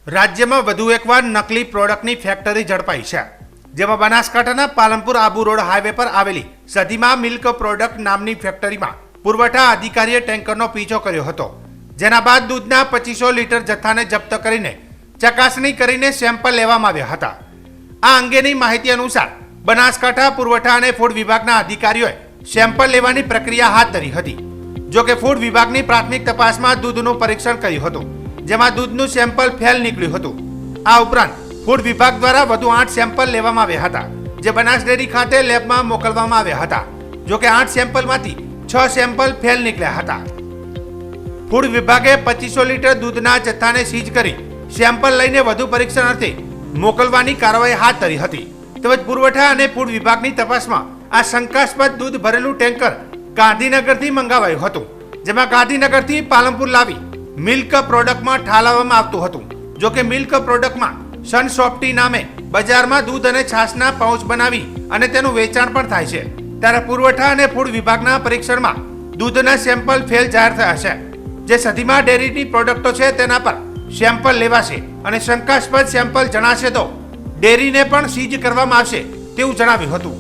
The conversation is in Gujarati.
રાજ્યમાં વધુ એકવાર નકલી પ્રોડક્ટની ફેક્ટરી ઝડપાઈ છે, જેમાં બનાસકાંઠાના પાલનપુર આબુ રોડ હાઈવે પર આવેલી સધીમા મિલ્ક પ્રોડક્ટ નામની ફેક્ટરીમાં પુરવઠા અધિકારીએ ટેન્કરનો પીછો કર્યો હતો, જેના બાદ દૂધના 2500 લીટર જથ્થાને જપ્ત કરીને ચકાસણી કરીને સેમ્પલ લેવામાં આવ્યા હતા. આ અંગેની માહિતી અનુસાર બનાસકાંઠા પુરવઠા અને ફૂડ વિભાગના અધિકારીઓએ સેમ્પલ લેવાની પ્રક્રિયા હાથ ધરી હતી. જોકે ફૂડ વિભાગની પ્રાથમિક તપાસમાં દૂધનું પરીક્ષણ કર્યું હતું, જેમાં દૂધનું સેમ્પલ ફેલ નીકળ્યું હતું. આ ઉપરાંત ફૂડ વિભાગ દ્વારા વધુ 8 સેમ્પલ લેવામાં આવ્યા હતા, જે બનાસ ડેરી ખાતે લેબમાં મોકલવામાં આવ્યા હતા. જોકે 8 સેમ્પલમાંથી 6 સેમ્પલ ફેલ નીકળ્યા હતા. ફૂડ વિભાગે 2500 લીટર દૂધના જથ્થાને સીઝ કરી સેમ્પલ લઈને વધુ પરીક્ષણ અર્થે મોકલવાની કાર્યવાહી હાથ ધરી હતી. તેમજ પુરવઠા અને ફૂડ વિભાગની તપાસમાં આ શંકાસ્પદ દૂધ ભરેલું ટેન્કર ગાંધીનગરથી મંગાવાયું હતું, જેમાં ગાંધીનગરથી પાલનપુર લાવી મિલ્ક પ્રોડક્ટમાં ઠાલવવામાં આવતું હતું. જોકે મિલ્ક પ્રોડક્ટમાં સન સોફ્ટી નામે બજારમાં દૂધ અને છાશના પાઉચ બનાવી અને તેનું વેચાણ પણ થાય છે. ત્યારે પુરવઠા અને ફૂડ વિભાગના પરીક્ષણમાં દૂધના સેમ્પલ ફેલ જાહેર થયા છે. જે સધીમા ડેરીની પ્રોડક્ટો છે તેના પર સેમ્પલ લેવાશે અને શંકાસ્પદ સેમ્પલ જણાશે તો ડેરીને પણ સીઝ કરવામાં આવશે તેવું જણાવ્યું હતું.